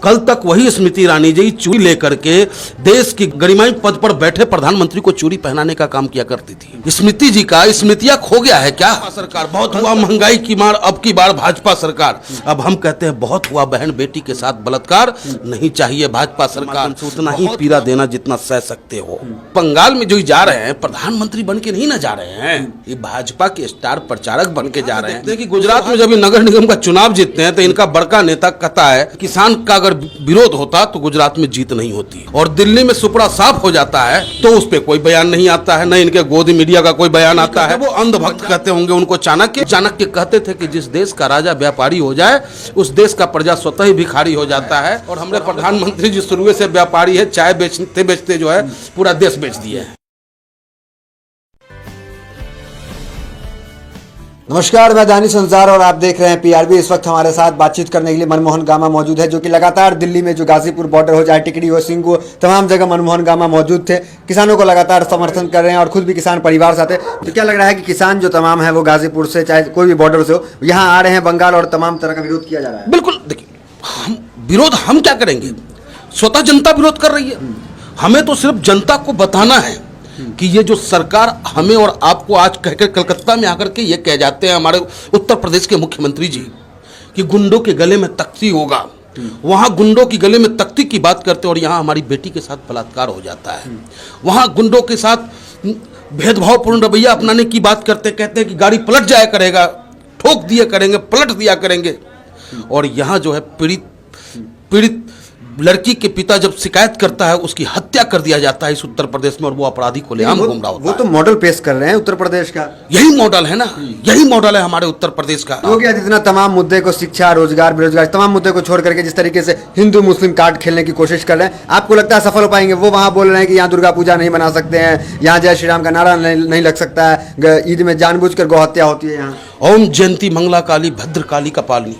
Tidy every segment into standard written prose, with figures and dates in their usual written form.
कल तक वही स्मृति ईरानी जी चूड़ी लेकर के देश की गरिमाई पद पर बैठे प्रधानमंत्री को चूड़ी पहनाने का काम किया करती थी। स्मृति जी का स्मृतियां खो गया है क्या? सरकार बहुत हुआ महंगाई की मार, अब की बार भाजपा सरकार। अब हम कहते हैं बहुत हुआ बहन बेटी के साथ बलात्कार, नहीं चाहिए भाजपा सरकार। उतना ही पीड़ा देना जितना सह सकते हो। बंगाल में जो जा रहे हैं प्रधानमंत्री बन के नहीं ना जा रहे हैं, ये भाजपा के स्टार प्रचारक बन के जा रहे हैं। कि गुजरात में जब नगर निगम का चुनाव जीतते हैं तो इनका बड़का नेता कहता है किसान का अगर विरोध होता तो गुजरात में जीत नहीं होती, और दिल्ली में सुपड़ा साफ हो जाता है तो उस पर कोई बयान नहीं आता है, न इनके गोदी मीडिया का कोई बयान आता है। वो अंधभक्त कहते होंगे उनको चाणक्य कहते थे कि जिस देश का राजा व्यापारी हो जाए उस देश का प्रजा स्वतः ही भिखारी हो जाता है। और हमारे प्रधानमंत्री जी शुरू से व्यापारी है, चाय बेचते बेचते जो है पूरा देश बेच दिया है। नमस्कार, मैं दानिश संसार और आप देख रहे हैं पीआरबी। इस वक्त हमारे साथ बातचीत करने के लिए मनमोहन गामा मौजूद है, जो कि लगातार दिल्ली में जो गाजीपुर बॉर्डर हो चाहे टिकरी हो, सिंघ हो, तमाम जगह मनमोहन गामा मौजूद थे। किसानों को लगातार समर्थन कर रहे हैं और खुद भी किसान परिवार से थे। तो क्या लग रहा है कि किसान जो तमाम है वो गाजीपुर से चाहे कोई भी बॉर्डर से हो यहाँ आ रहे हैं बंगाल और तमाम तरह का विरोध किया जा रहा है? बिल्कुल, देखिए विरोध हम क्या करेंगे, स्वतः जनता विरोध कर रही है। हमें तो सिर्फ जनता को बताना है कि ये जो सरकार हमें और आपको आज कहकर कलकत्ता में आकर के ये कह जाते हैं हमारे उत्तर प्रदेश के मुख्यमंत्री जी कि गुंडों के गले में तख्ती होगा, वहाँ गुंडों की गले में तख्ती की बात करते हैं और यहाँ हमारी बेटी के साथ बलात्कार हो जाता है। वहाँ गुंडों के साथ भेदभावपूर्ण रवैया अपनाने की बात करते, कहते हैं कि गाड़ी पलट जाया करेगा, ठोक दिया करेंगे, पलट दिया करेंगे। और यहाँ जो है पीड़ित लड़की के पिता जब शिकायत करता है उसकी हत्या कर दिया जाता है इस उत्तर प्रदेश में, और वो अपराधी को ले आम घूम रहा होता है। वो तो मॉडल पेश कर रहे हैं उत्तर प्रदेश का, यही मॉडल है ना, यही मॉडल है हमारे उत्तर प्रदेश का। हो गया जितना तमाम मुद्दे को, शिक्षा, रोजगार, बेरोजगार, तमाम मुद्दे को छोड़ करके जिस तरीके से हिंदू मुस्लिम कार्ड खेलने की कोशिश कर रहे हैं, आपको लगता है सफल हो पाएंगे? वो वहाँ बोल रहे हैं कि यहाँ दुर्गा पूजा नहीं मना सकते हैं, यहाँ जय श्री राम का नारा नहीं लग सकता है, ईद में जानबूझकर गौहत्या होती है यहाँ। ओम जयंती मंगला काली भद्र काली कपालिनी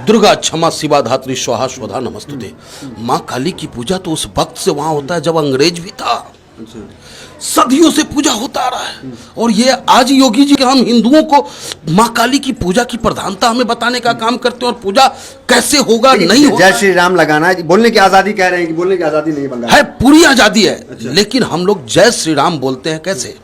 दुर्गा क्षमा शिवा धात्री स्वाहा स्वधा नमस्तुते। माँ काली की पूजा तो उस वक्त से वहां होता है जब अंग्रेज भी था, सदियों से पूजा होता आ रहा है। और ये आज योगी जी के हम हिंदुओं को माँ काली की पूजा की प्रधानता हमें बताने का काम करते हैं, और पूजा कैसे होगा नहीं होगा। जय श्री राम लगाना है, बोलने की आजादी कह रहे हैं कि बोलने की आजादी नहीं बंगाल है, पूरी आजादी है। अच्छा। लेकिन हम लोग जय श्री राम बोलते हैं कैसे?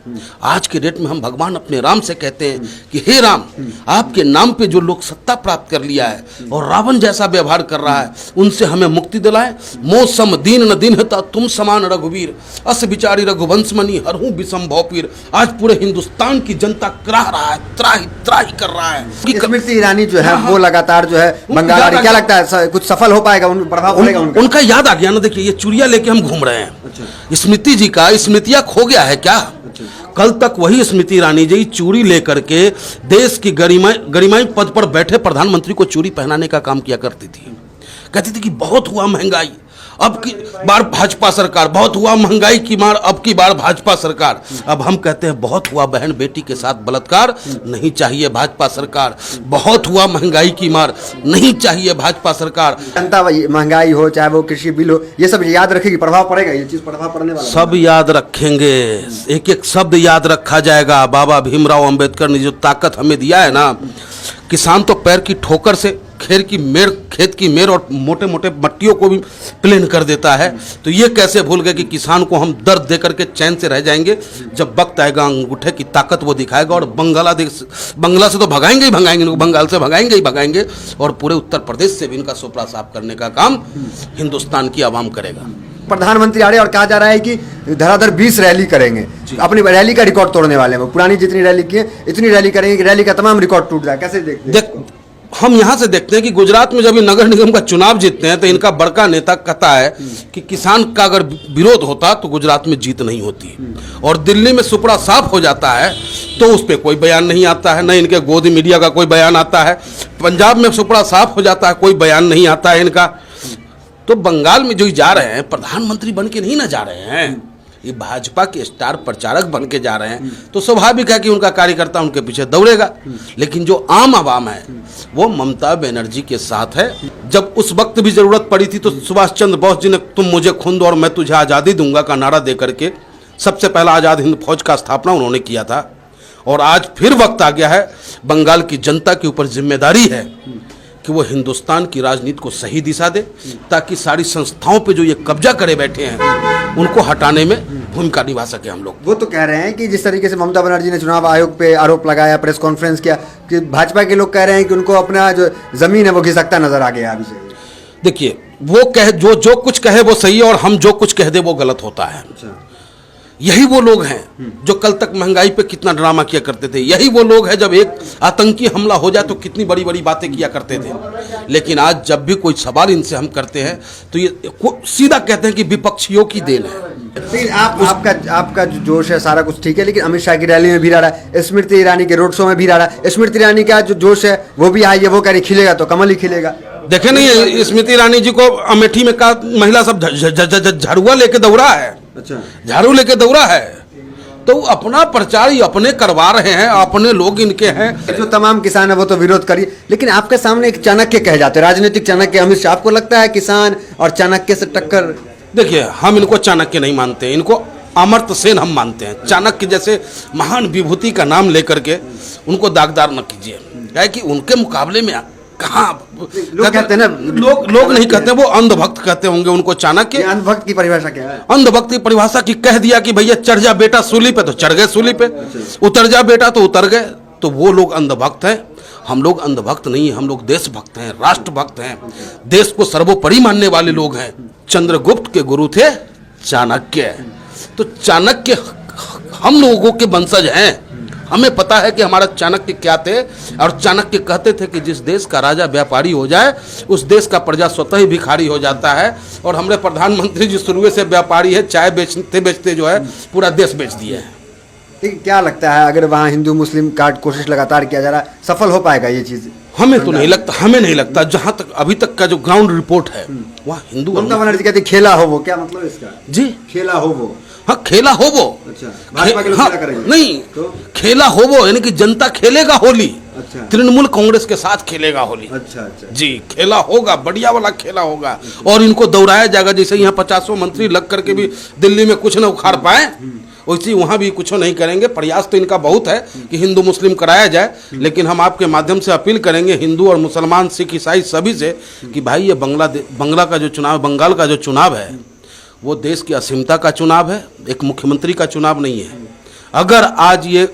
आज के डेट में हम भगवान अपने राम से कहते हैं कि हे राम, आपके नाम पे जो लोग सत्ता प्राप्त कर लिया है और रावण जैसा व्यवहार कर रहा है उनसे हमें मुक्ति दिलाए। मो सम दीन न दीनता तुम समान रघुवीर, अस विचारी रघुवंश मनी हरहूं विषम भौपीर। आज पूरे हिंदुस्तान की जनता कराह रहा है, त्राही त्राही कर रहा है। स्मृति ईरानी जो है वो लगातार जो है बंगाल, क्या लगता है कुछ सफल हो पाएगा, प्रभाव पड़ेगा उनका? याद आ गया ना, देखिए ये चूड़िया लेके हम घूम रहे हैं। अच्छा। स्मृति जी का स्मृतियां खो गया है क्या? अच्छा। कल तक वही स्मृति ईरानी जी चूड़ी लेकर के देश की गरिमाई पद पर बैठे प्रधानमंत्री को चूड़ी पहनाने का काम किया करती थी। कहती थी कि बहुत हुआ महंगाई, अब की बार भाजपा सरकार, बहुत हुआ महंगाई की मार, अब की बार भाजपा सरकार। अब हम कहते हैं बहुत हुआ बहन बेटी के साथ बलात्कार, नहीं चाहिए भाजपा सरकार। बहुत हुआ महंगाई की मार, नहीं चाहिए भाजपा सरकार। जनता महंगाई हो चाहे वो कृषि बिल हो, ये सब याद रखेगी, प्रभाव पड़ेगा, ये चीज प्रभाव पड़ने वाला सब याद रखेंगे, एक एक शब्द याद रखा जाएगा। बाबा भीमराव अंबेडकर ने जो ताकत हमें दिया है ना, किसान तो पैर की ठोकर से खेत की मेड़ और मोटे मोटे मट्टियों को भी प्लेन कर देता है। तो ये कैसे भूल गए कि किसान को हम दर्द दे करके चैन से रह जाएंगे? जब वक्त आएगा अंगूठे की ताकत वो दिखाएगा, और बंगला से तो भगाएंगे ही भगाएंगे, बंगाल से भगाएंगे ही भगाएंगे, और पूरे उत्तर प्रदेश से भी इनका सुपड़ा साफ करने का काम हिंदुस्तान की आवाम करेगा। प्रधानमंत्री आ रहे और कहा जा रहा है कि धड़ाधड़ 20 रैली करेंगे, अपनी रैली का रिकॉर्ड तोड़ने वाले हैं। पुरानी जितनी रैली की है इतनी रैली करेंगे कि रैली का तमाम रिकॉर्ड टूट जाए। कैसे देखते हैं? हम यहाँ से देखते हैं कि गुजरात में जब नगर निगम का चुनाव जीतते हैं तो इनका बड़का नेता कहता है कि किसान का अगर विरोध होता तो गुजरात में जीत नहीं होती, और दिल्ली में सुपड़ा साफ हो जाता है तो उस पर कोई बयान नहीं आता है, न इनके गोदी मीडिया का कोई बयान आता है। पंजाब में सुपड़ा साफ हो जाता है, कोई बयान नहीं आता है इनका। तो बंगाल में जो जा रहे हैं प्रधानमंत्री बन के नहीं ना जा रहे हैं, ये भाजपा के स्टार प्रचारक बन के जा रहे हैं, तो स्वाभाविक है कि उनका कार्यकर्ता उनके पीछे दौड़ेगा। लेकिन जो आम आवाम है वो ममता बनर्जी के साथ है। जब उस वक्त भी जरूरत पड़ी थी तो सुभाष चंद्र बोस जी ने तुम मुझे खून दो और मैं तुझे आज़ादी दूंगा का नारा दे करके सबसे पहला आज़ाद हिंद फौज का स्थापना उन्होंने किया था। और आज फिर वक्त आ गया है, बंगाल की जनता के ऊपर जिम्मेदारी है कि वो हिंदुस्तान की राजनीति को सही दिशा दे, ताकि सारी संस्थाओं पे जो ये कब्जा करे बैठे हैं उनको हटाने में भूमिका निभा सके हम लोग। वो तो कह रहे हैं कि जिस तरीके से ममता बनर्जी ने चुनाव आयोग पे आरोप लगाया, प्रेस कॉन्फ्रेंस किया, कि भाजपा के लोग कह रहे हैं कि उनको अपना जो जमीन है वो घिसकता नजर आ गया अभी से। देखिए, वो कह जो कुछ कहे वो सही है और हम जो कुछ कह दे वो गलत होता है। अच्छा। यही वो लोग हैं जो कल तक महंगाई पे कितना ड्रामा किया करते थे। यही वो लोग हैं जब एक आतंकी हमला हो जाए तो कितनी बड़ी बड़ी बातें किया करते थे। लेकिन आज जब भी कोई सवाल इनसे हम करते हैं तो ये सीधा कहते हैं कि विपक्षियों की देन है। लेकिन आपका जो जोश है सारा कुछ ठीक है, लेकिन अमित शाह की रैली में भी रहा है, स्मृति ईरानी के रोड शो में भी रहा है। स्मृति ईरानी का जो जोश है वो भी आई है, वो कह रही खिलेगा तो कमल ही खिलेगा। देखे नहीं, स्मृति ईरानी जी को अमेठी में का महिला सब झाड़ुआ लेके दौड़ा है। अच्छा, झाड़ू लेके दौड़ा है। तो अपना प्रचार ही अपने करवा रहे हैं, अपने लोग इनके हैं। जो तमाम किसान है वो तो विरोध करिए, लेकिन आपके सामने एक चाणक्य कहे जाते हैं, राजनीतिक चाणक्य अमित शाह। आपको लगता है किसान और चाणक्य से टक्कर? देखिए, हम इनको चाणक्य नहीं मानते, इनको अमर्त्य सेन हम मानते हैं। चाणक्य जैसे महान विभूति का नाम लेकर के उनको दागदार न कीजिए, क्या है कि उनके मुकाबले में कहाँ लोग कहते हैं ना, लोग नहीं कहते, वो अंधभक्त कहते होंगे उनको चाणक्य। अंधभक्त की परिभाषा क्या है? अंधभक्त की परिभाषा की कह दिया कि भैया चढ़ जा बेटा सूली पे तो चढ़ गए सूली पे, उतर जा बेटा तो उतर गए। तो वो लोग अंधभक्त हैं। हम लोग अंधभक्त नहीं, हम लोग देशभक्त हैं, राष्ट्रभक्त हैं, देश को सर्वोपरि मानने वाले लोग हैं। चंद्रगुप्त के गुरु थे चाणक्य। तो चाणक्य हम लोगों के वंशज हैं। हमें पता है कि हमारा चाणक्य क्या थे। और चाणक्य कहते थे कि जिस देश का राजा व्यापारी हो जाए उस देश का प्रजा स्वतः ही भिखारी हो जाता है। और हमारे प्रधानमंत्री जी शुरू से व्यापारी है, चाय बेचते बेचते जो है पूरा देश बेच दिया है। लेकिन क्या लगता है, अगर वहाँ हिंदू मुस्लिम काट कोशिश लगातार किया जा रहा है, सफल हो पाएगा ये चीज? हमें तो नहीं लगता, हमें नहीं लगता। जहां तक अभी तक का जो ग्राउंड रिपोर्ट है वहाँ हिंदू। ममता बनर्जी कहती खेला हो वो, क्या मतलब इसका? जी, खेला हो वो। हाँ, खेला हो वो। अच्छा, भाजपा के लोग खेला करेंगे? नहीं तो खेला हो वो यानी कि जनता खेलेगा होली। अच्छा, तृणमूल कांग्रेस के साथ खेलेगा होली। अच्छा। जी, खेला होगा, बढ़िया वाला खेला होगा। और इनको दौड़ाया जाएगा। जैसे यहाँ 50 मंत्री लग करके भी दिल्ली में कुछ न उखाड़ पाए, वैसे वहाँ भी कुछ नहीं करेंगे। प्रयास तो इनका बहुत है कि हिंदू मुस्लिम कराया जाए। लेकिन हम आपके माध्यम से अपील करेंगे हिंदू और मुसलमान, सिख, ईसाई सभी से कि भाई ये बंगला का जो चुनाव, बंगाल का जो चुनाव है वो देश की असीमता का चुनाव है, एक मुख्यमंत्री का चुनाव नहीं है। अगर आज ये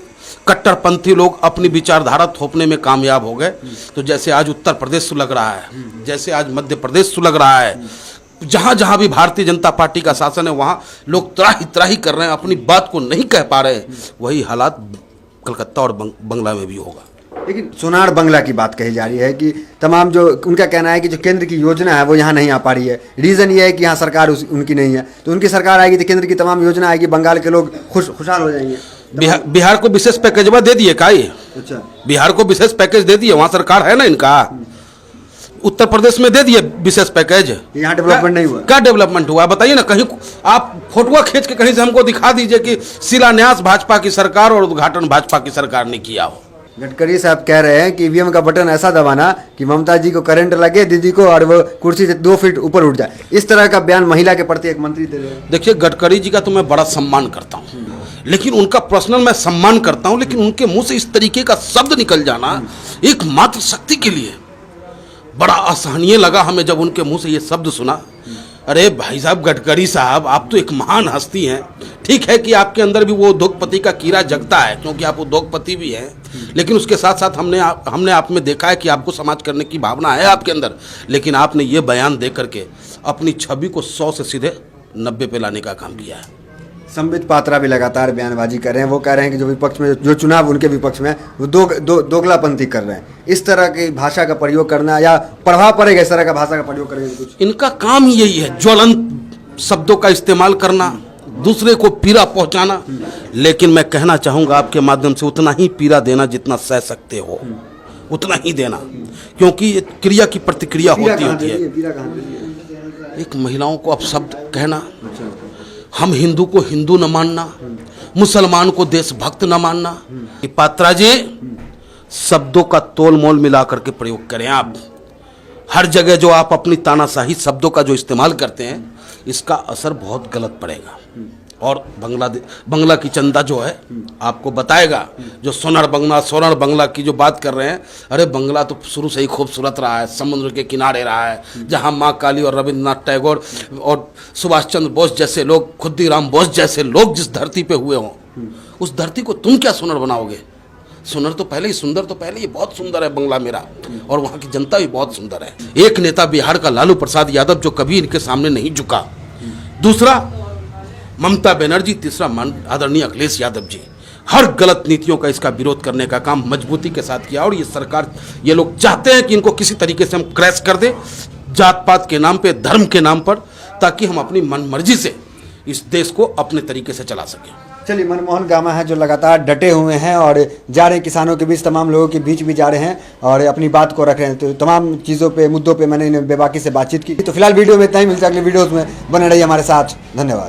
कट्टरपंथी लोग अपनी विचारधारा थोपने में कामयाब हो गए तो जैसे आज उत्तर प्रदेश सुलग रहा है, जैसे आज मध्य प्रदेश सुलग रहा है, जहाँ जहाँ भी भारतीय जनता पार्टी का शासन है वहाँ लोग त्राही कर रहे हैं, अपनी बात को नहीं कह पा रहे। वही हालात कलकत्ता और बंगला में भी होगा। लेकिन सोनार बंगला की बात कही जा रही है कि तमाम जो उनका कहना है कि जो केंद्र की योजना है वो यहाँ नहीं आ पा रही है। रीज़न ये है कि यहाँ सरकार उनकी नहीं है, तो उनकी सरकार आएगी तो केंद्र की तमाम योजना आएगी, बंगाल के लोग खुशहाल हो जाएंगे। बिहार को विशेष पैकेज दे दिए का ये? अच्छा, बिहार को विशेष पैकेज दे दिए, वहाँ सरकार है ना इनका। उत्तर प्रदेश में दे दिए विशेष पैकेज, यहाँ डेवलपमेंट नहीं हुआ। क्या डेवलपमेंट हुआ बताइए ना। कहीं आप फोटो खींच के कहीं से हमको दिखा दीजिए कि शिलान्यास भाजपा की सरकार और उद्घाटन भाजपा की सरकार ने किया हो। गडकरी साहब कह रहे हैं कि ईवीएम का बटन ऐसा दबाना कि ममता जी को करंट लगे, दीदी को, और वो कुर्सी से 2 फीट ऊपर उठ जाए। इस तरह का बयान महिला के प्रति एक मंत्री दे रहे हैं। देखिए, गडकरी जी का तो मैं बड़ा सम्मान करता हूँ, लेकिन उनका पर्सनल मैं सम्मान करता हूँ, लेकिन उनके मुंह से इस तरीके का शब्द निकल जाना एक मातृशक्ति के लिए बड़ा असहनीय लगा हमें जब उनके मुंह से ये शब्द सुना। अरे भाई साहब, गडकरी साहब, आप तो एक महान हस्ती हैं। ठीक है कि आपके अंदर भी वो उद्योगपति का कीड़ा जगता है क्योंकि आप उद्योगपति भी हैं, लेकिन उसके साथ साथ हमने आप में देखा है कि आपको समाज करने की भावना है आपके अंदर। लेकिन आपने ये बयान दे करके अपनी छवि को 100 से सीधे 90 पे लाने का काम किया है। संबित पात्रा भी लगातार बयानबाजी कर रहे हैं। वो कह रहे हैं कि जो विपक्ष में, जो चुनाव उनके विपक्ष में, वो दोगलापंथी कर रहे हैं। इस तरह की भाषा का प्रयोग करना या प्रभाव पड़ेगा इस तरह का भाषा का प्रयोग करेंगे कुछ? इनका काम ही यही है, ज्वलंत शब्दों का इस्तेमाल करना, दूसरे को पीड़ा पहुंचाना। लेकिन मैं कहना चाहूँगा आपके माध्यम से, उतना ही पीड़ा देना जितना सह सकते हो, उतना ही देना, क्योंकि क्रिया की प्रतिक्रिया होती है। एक महिलाओं को अब शब्द कहना, हम हिंदू को हिंदू न मानना, मुसलमान को देशभक्त न मानना, पात्रा जी शब्दों का तोल मोल मिला करके प्रयोग करें। आप हर जगह जो आप अपनी तानाशाही शब्दों का जो इस्तेमाल करते हैं, इसका असर बहुत गलत पड़ेगा। और बंगला की चंदा जो है आपको बताएगा। जो सोनार बंगला की जो बात कर रहे हैं, अरे बंगला तो शुरू से ही खूबसूरत रहा है, समुद्र के किनारे रहा है, जहां माँ काली और रविंद्रनाथ टैगोर और सुभाष चंद्र बोस जैसे लोग, खुद्दीराम बोस जैसे लोग जिस धरती पे हुए हों, उस धरती को तुम क्या सुंदर बनाओगे? सुंदर तो पहले ही, सुंदर तो पहले ही बहुत सुंदर है बंगला मेरा, और वहाँ की जनता भी बहुत सुंदर है। एक नेता बिहार का लालू प्रसाद यादव जो कभी इनके सामने नहीं झुका, दूसरा ममता बनर्जी, तीसरा आदरणीय अखिलेश यादव जी, हर गलत नीतियों का इसका विरोध करने का काम मजबूती के साथ किया। और ये सरकार, ये लोग चाहते हैं कि इनको किसी तरीके से हम क्रैश कर दें, जात पात के नाम पे, धर्म के नाम पर, ताकि हम अपनी मनमर्जी से इस देश को अपने तरीके से चला सकें। चलिए, मनमोहन गामा है जो लगातार डटे हुए हैं और जा रहे हैं किसानों के बीच, तमाम लोगों के बीच भी जा रहे हैं और अपनी बात को रख रहे हैं। तो तमाम चीज़ों पे, मुद्दों पे मैंने इन्हें बेबाकी से बातचीत की। तो फिलहाल वीडियो में इतना ही, मिलता है अगले वीडियोज़ में। बने रहिए हमारे साथ, धन्यवाद।